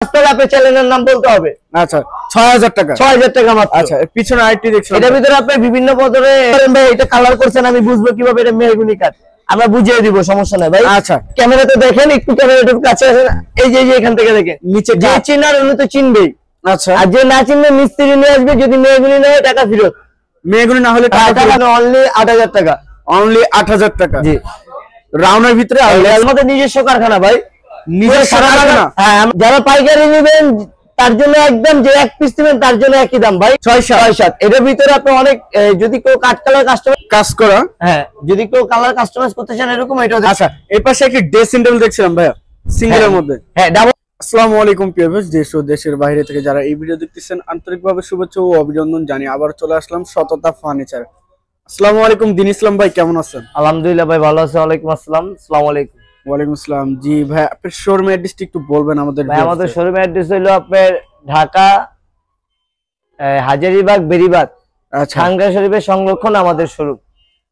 আপনি চ্যানেলের নাম বলতে হবে। আচ্ছা ৬০০০ টাকা। ৬০০০ টাকা মাত্র। আচ্ছা পিছনে আইটি দেখছেন, এটার ভিতরে আপনি বিভিন্ন পদরে ভাই এটা কালার করছেন, আমি বুঝবো কিভাবে এটা মেহগুনি কাঠ, আমরা বুঝিয়ে দিব, সমস্যা নাই ভাই। আচ্ছা ক্যামেরাতে দেখেন, একটু ক্যামেরাটার কাছে আসেন, এই যে এখান থেকে দেখেন নিচে, যে চিনার উনি তো চিনবেই। আচ্ছা আর যে না চিনবে মিস্ত্রি নিয়ে আসবে, যদি মেহগুনি না হয় টাকা ফেরত, মেহগুনি না হলে টাকা অনলি ৮০০০ টাকা। অনলি ৮০০০ টাকা। জি রাউন্ডের ভিতরে আমাদের নিজস্ব কারখানা ভাই, নিজস্ব কারখানা। হ্যাঁ, যারা পাইকারি নেবেন তার জন্য একদম, যে এক পিস নেবেন তার জন্য একই দাম ভাই, ৬-৭। এটার ভিতরে আপনি অনেক, যদি কেউ কাট কালার কাস্টমাইজ কাজ করা, হ্যাঁ যদি কেউ কালার কাস্টমাইজ করতে চান এরকম এটা। আচ্ছা এই পাশে একটা ড্রেসিং টেবিল দেখছিলাম ভাইয়া, সিঙ্গেলের মধ্যে। হ্যাঁ ডাবল। আসসালামু আলাইকুম প্রিয় ভিউয়ার্স, দেশ ও দেশের বাইরে থেকে যারা এই ভিডিও দেখতেছেন আন্তরিকভাবে শুভেচ্ছা ও অভিনন্দন জানিয়ে আবার চলে আসলাম সততা ফার্নিচার। আসসালামু আলাইকুম দিন ইসলাম ভাই, কেমন আছেন? আলহামদুলিল্লাহ ভাই ভালো আছি। ওয়ালাইকুম আসসালাম। আসসালামু আলাইকুম। ওয়ালাইকুম আসসালাম। জি ভাই, আপনার শোরুমের অ্যাড্রেসটা একটু বলবেন আমাদের? ভাই আমাদের শোরুমের অ্যাড্রেস হলো আপনার ঢাকা হাজারীবাগ বেরিবাগ, আচ্ছা খানকা শরীফের সংরক্ষণ আমাদের শোরুম।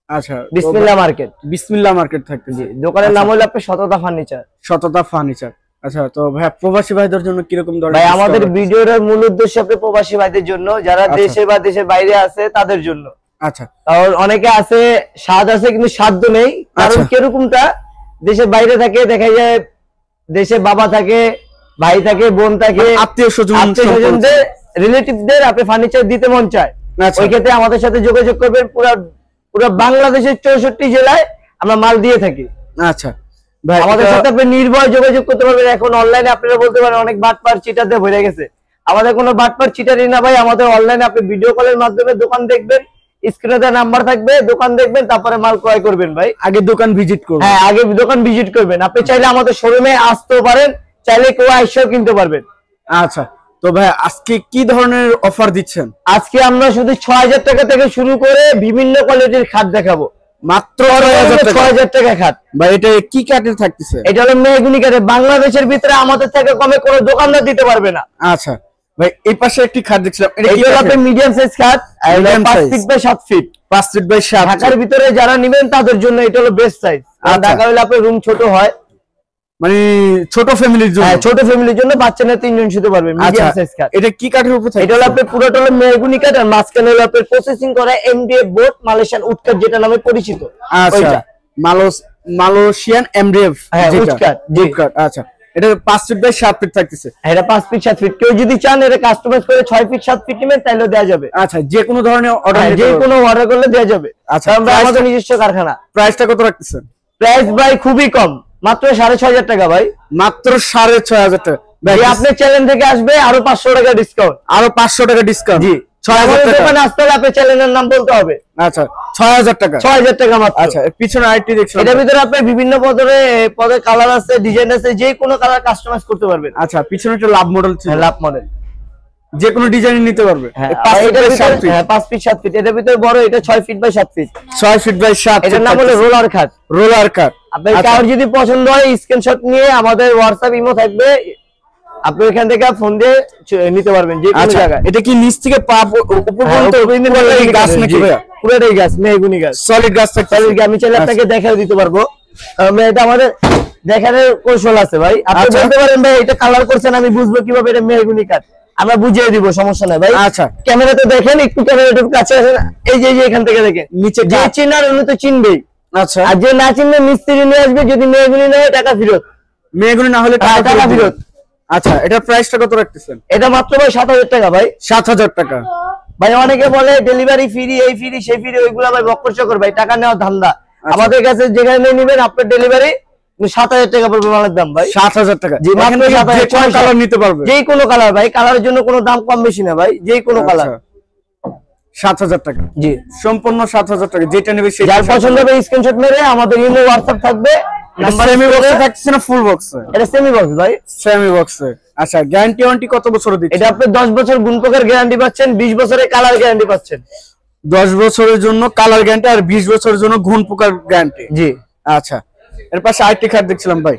আচ্ছা বিসমিল্লাহ মার্কেট। বিসমিল্লাহ মার্কেট থাকতেছে। দোকানের নাম হলো আপনার সততা ফার্নিচার। সততা ফার্নিচার। আচ্ছা তো ভাই প্রবাসী ভাইদের জন্য কি রকম ধরনের? ভাই আমাদের ভিডিওর মূল উদ্দেশ্য আপনি প্রবাসী ভাইদের জন্য, যারা দেশে বা দেশের বাইরে আছে তাদের জন্য। আচ্ছা আর অনেকে আছে স্বাদ আছে কিন্তু সাধ্য নেই, কারণ কিরকমটা দেশের বাইরে থাকে, দেখা যায় দেশে বাবা থাকে, ভাই থাকে, বোন থাকে, আত্মীয় স্বজনদের রিলেটিভদের আপনি ফার্নিচার দিতে মন চায়, ওই ক্ষেত্রে আমাদের সাথে যোগাযোগ করবেন। পুরো বাংলাদেশের ৬৪ জেলায় আমরা মাল দিয়ে থাকি। আচ্ছা ভাই আমাদের সাথে আপনি নির্ভয় যোগাযোগ করতে পারবেন। এখন অনলাইনে আপনারা বলতে পারেন অনেক বাটপার চিটার দিয়ে ভরে গেছে, আমাদের কোনো বাটপার চিটারই না ভাই। আমাদের অনলাইনে আপনি ভিডিও কলের মাধ্যমে দোকান দেখবেন, স্ক্রিনে দেওয়া নাম্বার থাকবে, দোকান দেখবেন, তারপরে মাল ক্রয় করবেন ভাই। আগে দোকান ভিজিট করবেন। হ্যাঁ আগে দোকান ভিজিট করবেন। আপনি চাইলে আমাদের শোরুমে আসতেও পারেন, চাইলে কেউ আইসাও কিনতে পারবেন। আচ্ছা তো ভাই আজকে কি ধরনের অফার দিচ্ছেন? আজকে আমরা শুধু ৬০০০ টাকা থেকে শুরু করে বিভিন্ন কোয়ালিটির খাট দেখাবো, মাত্র ৬০০০ টাকা খাট। ভাই এটা কি কাঠের থাকতেছে? এটা হলো মেহগুনি কাঠের। বাংলাদেশের ভিতরে আমাদের থেকে কমে কোনো দোকানদার দিতে পারবে না। আচ্ছা ভাই এই পাশে একটি খাট দেখছিলাম, এটা কি হবে? মিডিয়াম সাইজ খাট, ৫ feet by ৭ feet. ৫ feet by ৭। ঢাকার ভিতরে যারা নেবেন তাদের জন্য এটা হলো বেস্ট সাইজ। ঢাকা হলে আপনার রুম ছোট হয়, মানে ছোট ফ্যামিলির জন্য। হ্যাঁ ছোট ফ্যামিলির জন্য, বাচ্চা নিয়ে ৩ জন শুতে পারবে। মিডিয়াম সাইজ কাঠ। এটা কি কাঠের উপর থাকে? এটা হলো আপনার পুরোটা হলো মেহগুনি কাঠ, আর মাঝখানে হলো আপনার প্রসেসিং করা এমডিএফ বোর্ড, মালয়েশিয়ান উড কাঠ যেটা নামে পরিচিত। আচ্ছা মালয়েশিয়ান এমডিএফ উড কাঠ। জি কাঠ। আচ্ছা এটা ৫ ফিট বাই ৭ ফিট থাকতেছে। এটা ৫ ফিট ৭ ফিট। কেউ যদি চান এটা কাস্টমাইজ করে ৬ ফিট ৭ ফিট নেবেন তাহলে দেওয়া যাবে। আচ্ছা যে কোনো ধরনের অর্ডার, যে কোনো অর্ডার করলে দেওয়া যাবে। আচ্ছা আমরা আমাদের নিজস্ব কারখানা। প্রাইসটা কত রাখতেছেন? প্রাইস ভাই খুবই কম, মাত্র ৬৫০০ টাকা ভাই। মাত্র ৬৫০০ টাকা। ভাই আপনার চ্যানেল থেকে আসবে আরো ৫০০ টাকা ডিসকাউন্ট। আরো ৫০০ টাকা ডিসকাউন্ট। জি ৬০০০ টাকা। দোকানে আসতে হলে আপনার চ্যানেলের নাম বলতে হবে। আচ্ছা ৬০০০ টাকা। ৬০০০ টাকা মাত্র। আচ্ছা পিছনে আইটি দেখছেন, এটার ভিতরে আপনি বিভিন্ন পদে কালার আছে, ডিজাইন আছে, যে কোনো কালার কাস্টমাইজ করতে পারবেন। আচ্ছা পিছনে একটা লাভ মডেল ছিল, লাভ মডেল যে কোনো ডিজাইন নিতে পারবে। ৫ ফিট ৭ ফিট। এটার ভিতরে বড়, এটা ৬ feet by ৭ feet. ৬ feet by ৭। এটার নাম হলো রোলার কাট। রোলার কাট। আপনার কার যদি পছন্দ হয় স্ক্রিনশট নিয়ে আমাদের হোয়াটসঅ্যাপ ইমো থাকবে, আপনি এখান থেকে ফোন দিয়ে নিতে পারবেন যে কোনো জায়গায়। এটা কি নিচ থেকে পা উপর পর্যন্ত গাছ নাকি ভাইয়া? পুরোটাই গাছ, মেহগুনি গাছ, সলিড গাছ থাকে। আমি চাইলে আপনাকে দেখাও দিতে পারবো। এটা আমাদের দেখানোর কৌশল আছে ভাই। আপনি বলতে পারেন ভাই এটা কালার করছেন, আমি বুঝবো কিভাবে এটা মেহগুনি কাঠ, আমরা বুঝিয়ে দিব, সমস্যা নাই ভাই। আচ্ছা ক্যামেরাতে দেখেন, একটু ক্যামেরাটার কাছে আসেন, এই যে এখান থেকে দেখেন নিচে, যে চিনার উনি তো চিনবেই। আচ্ছা আর যে না চিনবে মিস্ত্রি নিয়ে আসবে, যদি মেহগুনি না হয় টাকা ফেরত, মেহগুনি না হলে টাকা ফেরত। আচ্ছা এটার প্রাইসটা কত রাখতেছেন? এটা মাত্র ভাই ৭০০০ টাকা ভাই। ৭০০০ টাকা। ভাই অনেকে বলে ডেলিভারি ফ্রি, এই ফ্রি সেই ফ্রি, ওইগুলো ভাই বক্কর চক্কর ভাই, টাকা নেওয়া ধান্দা। আমাদের কাছে যেখানে নেবেন আপনার ডেলিভারি ৭০০০ টাকা পড়বে মালের দাম ভাই। ৭০০০ টাকা। জি মাত্র ৭০০০ কালার নিতে পারবে, যে কোনো কালার ভাই। কালারের জন্য কোনো দাম কম বেশি না ভাই, যে কোনো কালার। ৭০০০ টাকা। জি সম্পূর্ণ ৭০০০ টাকা। যেটা নেবে সেটা যার পছন্দ হবে স্ক্রিনশট মেরে আমাদের ইমো হোয়াটসঅ্যাপ থাকবে। নাম্বার সেমি বক্সে থাকছে না ফুল বক্সে? এটা সেমি বক্স ভাই। সেমি বক্সে। আচ্ছা গ্যারান্টি ওয়ারেন্টি কত বছর দিচ্ছেন? এটা আপনি ১০ বছর গুণপোকার গ্যারান্টি পাচ্ছেন, ২০ বছরের কালার গ্যারান্টি পাচ্ছেন। ১০ বছরের জন্য কালার গ্যারান্টি আর ২০ বছরের জন্য ঘুণ পোকার গ্যারান্টি। জি আচ্ছা এর পাশে আইটি কার্ড দেখছিলাম ভাই,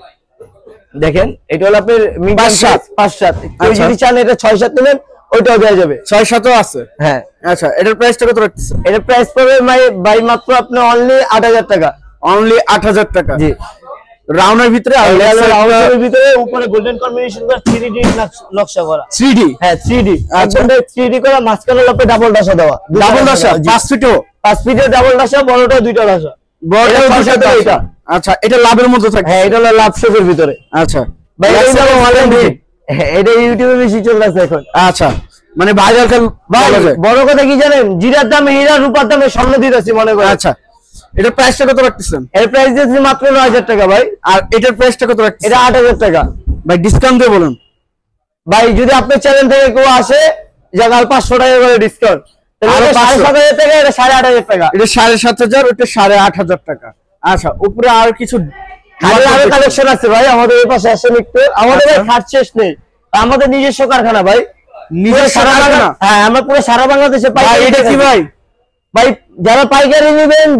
দেখেন এটা হলো আপনার মিডিয়াম ৫-৭। কেউ যদি চান এটা ৬-৭ নেবেন ওইটাও দেওয়া যাবে। ৬-৭ও আছে। হ্যাঁ আচ্ছা এটার প্রাইসটা কত রাখতেছেন? এটার প্রাইস পড়বে ভাই মাত্র আপনি অনলি ৮০০০ টাকা। অনলি ৮০০০ টাকা। জি রাউন্ডের ভিতরে আর রাউন্ডের ভিতরে উপরে গোল্ডেন কম্বিনেশন করা 3D নকশা করা 3D। হ্যাঁ 3D, একদম 3D করা, মাঝখানে লপে ডাবল ডাসা দেওয়া, ডাবল ডাসা 5 ফিটও, 5 ফিটের ডাবল ডাসা, বড়টা দুইটা ডাসা, বড়টা দুইটা এটা। ডাসা। আচ্ছা, এটা লাভের মধ্যে থাকে? হ্যাঁ, এটা হলো লাভ শেপের ভিতরে। আচ্ছা ভাই এটা হলো অনলাইন রেট, এটা ইউটিউবে বেশি চলতেছে এখন। আচ্ছা, মানে ভাইরাল বলা যায়। বড় কথা কি জানেন, জিরার দামে হীরা, রূপার দামে স্বর্ণ দিতেছি মনে করেন। আচ্ছা, এটার প্রাইসটা কত রাখতেছেন? এর প্রাইস দিয়েছি মাত্র 9000 টাকা ভাই। আর এটার প্রাইসটা কত রাখতেছেন? এটা 8000 টাকা ভাই, ডিসকাউন্ট দিয়ে বলুন ভাই। যদি আপনার চ্যানেল থেকে কেউ আসে, জায়গা 500 টাকা করে ডিসকাউন্ট, তাহলে 7500 টাকা, এটা 8500 টাকা। এটা 7500, ওটা 8500 টাকা। আচ্ছা, উপরে আর কিছু আরো কালেকশন আছে ভাই, আমাদের এই পাশে আসেন একটু। আমাদের ভাই খাট শেষ নেই, আমাদের নিজস্ব কারখানা ভাই, নিজস্ব কারখানা। হ্যাঁ, আমরা পুরো সারা বাংলাদেশে ভাই, এটা কি ভাই? ভাই যারা পাইকারি নেবেন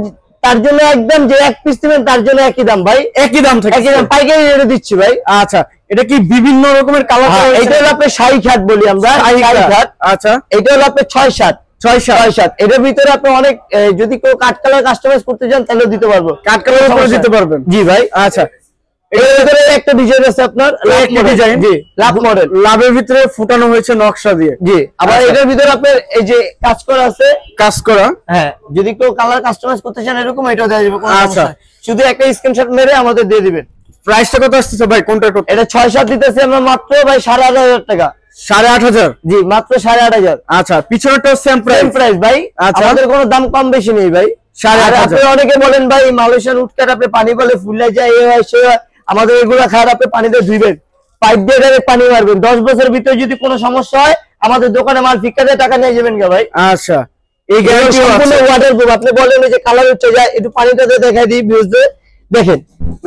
তার জন্য একদম, যে এক পিস নেবেন তার জন্য একই দাম ভাই, একই দাম থাকে, একই দাম, পাইকারি রেটে দিচ্ছি ভাই। আচ্ছা, এটা কি বিভিন্ন রকমের কালার? এটা হলো আপনার শাড়ি খাট বলি আমরা, শাড়ি খাট। আচ্ছা, এটা হলো আপনার 6-7 এটার ভিতরে আপনি অনেক, যদি কেউ কাট কালার কাস্টমাইজ করতে চান তাহলে দিতে পারবো, কাট কালার করে দিতে পারবেন। জি ভাই। আচ্ছা, এর ভিতরে একটা ডিজাইন আছে আপনার, ডিজাইন, জি লাভ মডেল, লাভের ভিতরে ফুটানো হয়েছে নকশা দিয়ে। জি, আবার এটার ভিতরে আপনার এই যে কাজ করা আছে, কাজ করা। হ্যাঁ, যদি কেউ কালার কাস্টমাইজ করতে চান এরকম, এটা দেওয়া যাবে, কোনো আচ্ছা, সমস্যা নাই। শুধু একটা স্ক্রিনশট মেরে আমাদের দিয়ে দিবেন। প্রাইসটা কত আসছে ভাই? কোনটা কত? এটা 6-7 দিতেছি আমরা মাত্র ভাই 8500 টাকা। 8500? জি, মাত্র 8500। আচ্ছা, পিছনেরটাও সেম প্রাইস ভাই। আচ্ছা, আমাদের কোনো দাম কম বেশি নেই ভাই। 8500। আপনি অনেকে বলেন ভাই মালয়েশিয়ার উটকাট আপনি পানি বলে ফুলে যায়, এই হয় সে হয়, আমাদের এগুলা খারাপ, আপনি পানিতে ধুইবেন, পাইপ দিয়ে ডাইরেক্ট পানি মারবেন, 10 বছরের ভিতরে যদি কোনো সমস্যা হয় আমাদের দোকানে মাল ফিক্কা দিয়ে টাকা নিয়ে যাবেন ভাই। আচ্ছা, এই গ্যারান্টি সম্পূর্ণ ওয়াটারপ্রুফ। আপনি বলেন যে কালার উঠে যায়, একটু পানিটা দিয়ে দেখাই দিই ভিউজে, দেখেন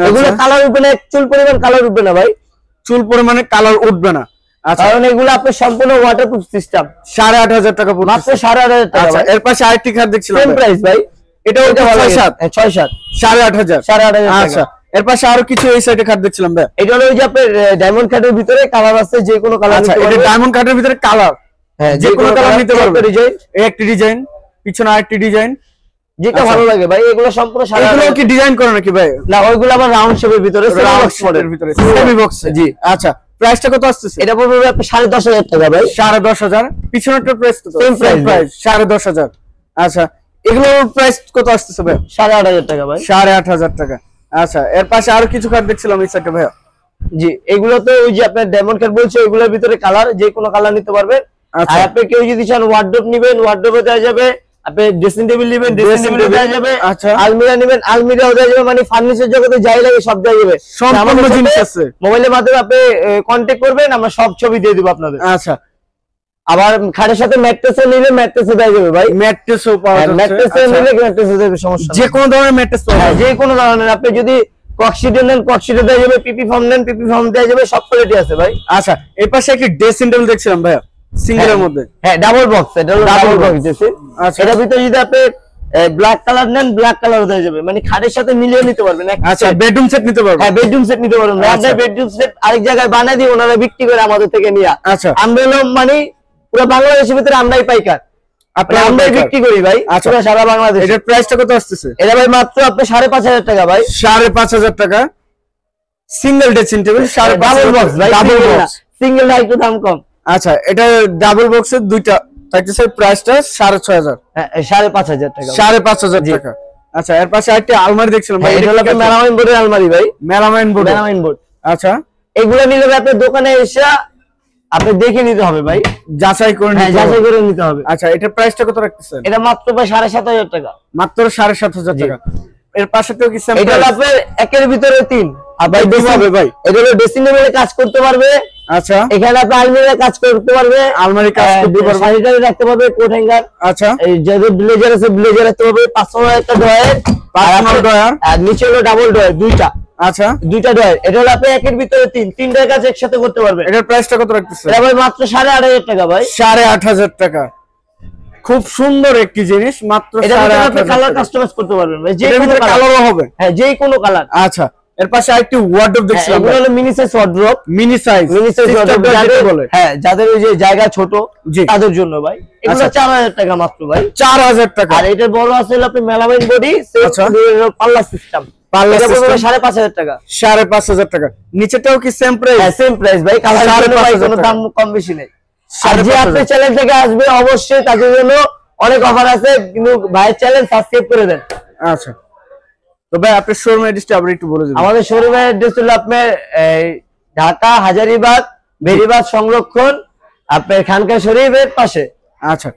এগুলো কালার উঠবে না, এক চুল পরিমাণ কালার উঠবে না ভাই, চুল পরিমাণে কালার উঠবে না। আচ্ছা, কারণ এগুলো আপনার সম্পূর্ণ ওয়াটারপ্রুফ সিস্টেম। 8500 টাকা মাত্র 8500 টাকা। আচ্ছা, এর পাশে আরেকটি খাট দেখছিলাম, সেম প্রাইস ভাই। এটাও 6-7? 6-7, 8500। আচ্ছা, আচ্ছা, এর পাশে আরো কিছু এই সাইডে খাট দেখছিলাম ভাই। এটা হলো ওই যে আপনার ডায়মন্ড কাটের ভিতরে কালার আছে, যে কোনো কালার আচ্ছা, নিতে এটা পারবেন। ডায়মন্ড কাটের ভিতরে কালার, হ্যাঁ, যে কোনো কালার নিতে পারবেন। ডিজাইন, এই একটি ডিজাইন, পিছনে আরেকটি ডিজাইন, যেটা ভালো লাগে ভাই। এগুলো সম্পূর্ণ সারা, এগুলো কি ডিজাইন করে নাকি ভাই? না, ওইগুলো আবার রাউন্ড শেপের ভিতরে, রাউন্ড শেপের ভিতরে, সেমি বক্স। জি। আচ্ছা, প্রাইসটা কত আসছে? এটা পড়বে আপনার 10500 টাকা ভাই। 10500। পিছনেরটার প্রাইস কত? Same price 10500। আচ্ছা, এগুলোর প্রাইস কত আসছে ভাই? 8500 টাকা ভাই। 8500 টাকা। আচ্ছা, এর পাশে আরো কিছু কার্ড দেখছিলাম এই সাইডে ভাই। জি, এগুলো তো ওই যে আপনার ডায়মন্ড কাট বলছে, ওইগুলোর ভিতরে কালার, যে কোনো কালার নিতে পারবেন। আচ্ছা, আর আপনি কেউ যদি চান ওয়ার্ডরোব নেবেন, ওয়ার্ডরোবে দেওয়া যাবে। আপনি ড্রেসিং টেবিল নেবেন, ড্রেসিং টেবিল দেওয়া যাবে। আচ্ছা, আলমিরা নেবেন, আলমিরাও দেওয়া যাবে, মানে ফার্নিচার জগতে যাই লাগে সব দেওয়া যাবে। সম্পূর্ণ জিনিস আছে। মোবাইলের মাধ্যমে আপনি কন্টাক্ট করবেন, আমরা সব ছবি দিয়ে দিব আপনাদের। আচ্ছা, আবার খাটের সাথে ম্যাট্রেসও নিলে ম্যাট্রেসও দেওয়া যাবে ভাই। ম্যাট্রেসও পাওয়া যাচ্ছে। ম্যাট্রেসও নিলে ম্যাট্রেসও দেবে, সমস্যা নেই। যে কোনো ধরনের ম্যাট্রেস পাওয়া হ্যাঁ, যায়। যে কোনো ধরনের। আপনি যদি কক্সিডে নেন, কক্সিডে দেওয়া যাবে, পিপি ফর্ম নেন, পিপি ফর্ম দেওয়া যাবে, সব কোয়ালিটি আছে ভাই। আচ্ছা, এর পাশে একটি ড্রেসিং টেবিল দেখছিলাম ভাই, সিঙ্গেলের মধ্যে। হ্যাঁ, ডাবল বক্স, এটা হলো ডাবল বক্স দিয়েছে। আচ্ছা, এটার ভিতরে যদি আপনি ব্ল্যাক কালার নেন, ব্ল্যাক কালার দেওয়া যাবে, মানে খাটের সাথে মিলিয়ে নিতে পারবেন। আচ্ছা, বেডরুম সেট নিতে পারবেন। হ্যাঁ, বেডরুম সেট নিতে পারবেন। আচ্ছা, বেডরুম সেট আরেক জায়গায় বানিয়ে দিয়ে ওনারা বিক্রি করে আমাদের থেকে নিয়ে। আচ্ছা, আমরা হলো মানে পুরো বাংলাদেশের ভিতরে আমরাই পাইকার, আমরাই বিক্রি করি ভাই। আচ্ছা, পুরো সারা বাংলাদেশ। এটার প্রাইসটা কত আসছে? এটা ভাই মাত্র আপনি 5500 টাকা ভাই। 5500 টাকা single dressing table. Double box ভাই, ডাবল বক্স। সিঙ্গেল না, একটু দাম কম। আচ্ছা, এটা ডাবল বক্সের দুইটা থাকতেছে, প্রাইসটা 6500। হ্যাঁ, 5500 টাকা। 5500 টাকা। আচ্ছা, এর পাশে একটা আলমারি দেখছিলাম ভাই, এটা হলো মেলামাইন বোর্ডের আলমারি ভাই, মেলামাইন বোর্ড। Melamine board. আচ্ছা, এগুলো নিলে আপনার দোকানে এসে আপনি দেখে নিতে হবে ভাই, যাচাই করে হ্যাঁ, নিতে হবে। যাচাই করে নিতে হবে। আচ্ছা, এটার প্রাইসটা কত রাখতেছেন? এটা মাত্র ভাই 7500 টাকা। মাত্র 7500 টাকা। এর পাশে তো কি সেম? এটা হলো আপনার একের ভিতরে 3। আর ভাই বেশি হবে ভাই, এটা হলো ড্রেসিং টেবিলে কাজ করতে পারবে। আচ্ছা, এখানে আপনি আলমারিতে কাজ করতে পারবে, আলমারি কাজ করতে পারবে, স্যানিটারি রাখতে পারবে, কোট হ্যাঙ্গার। আচ্ছা, এই যাদের ব্লেজার আছে ব্লেজার রাখতে পারবে, 500 একটা ড্রয়ার, 500 ড্রয়ার, আর নিচে হলো ডাবল ড্রয়ার দুইটা। আচ্ছা, দুইটা ড্রয়ার। এটা হলো আপনি একের ভিতরে 3, তিনটার কাজ একসাথে করতে পারবেন। এটার প্রাইসটা কত রাখতেছেন? এটা ভাই মাত্র 8500 টাকা ভাই। 8500 টাকা। খুব সুন্দর একটি জিনিস, মাত্র 8500 কালার কাস্টমাইজ করতে পারবেন ভাই, যে এর কোনো ভিতরে কালারও হবে। হ্যাঁ, যে কোনো কালার। আচ্ছা, এর পাশে আরেকটি ওয়ার্ডরোব দেখছিলাম, এগুলো হলো mini size wardrobe. Mini size wardrobe বলে। হ্যাঁ, যাদের ওই যে জায়গা ছোট জি, তাদের জন্য ভাই। এগুলো 4000 টাকা মাত্র ভাই। 4000 টাকা। আর এটার বড় আছে হলো আপনি মেলামাইন বডি, আচ্ছা, পাল্লা সিস্টেম। পাল্লা এটা পড়বে সিস্টেম 5,500 টাকা। 5,500 টাকা। নিচেটাও কি সেম প্রাইস? হ্যাঁ সেম প্রাইস ভাই, কালার ভাই কোনো দাম কম বেশি নেই। আর যে আপনার চ্যানেল থেকে আসবে অবশ্যই তাদের জন্য অনেক অফার আছে, কিন্তু ভাইয়ের চ্যানেল সাবস্ক্রাইব করে দেন। আচ্ছা, তো ভাই আপনার শোরুম অ্যাড্রেসটা আবার একটু বলে দিন। আমাদের শোরুমের অ্যাড্রেস হলো আপনার ঢাকা হাজারীবাগ বেরিবাগ সংরক্ষণ, আপনার খানকা শরীফের পাশে। আচ্ছা,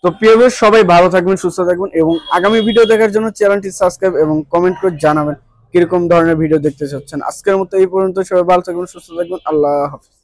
তো প্রিয় ভিউয়ার সবাই ভালো থাকবেন, সুস্থ থাকবেন এবং আগামী ভিডিও দেখার জন্য চ্যানেলটি সাবস্ক্রাইব এবং কমেন্ট করে জানাবেন কিরকম ধরনের ভিডিও দেখতে চাচ্ছেন। আজকের মতো এই পর্যন্ত, সবাই ভালো থাকবেন, সুস্থ থাকবেন, আল্লাহ হাফেজ।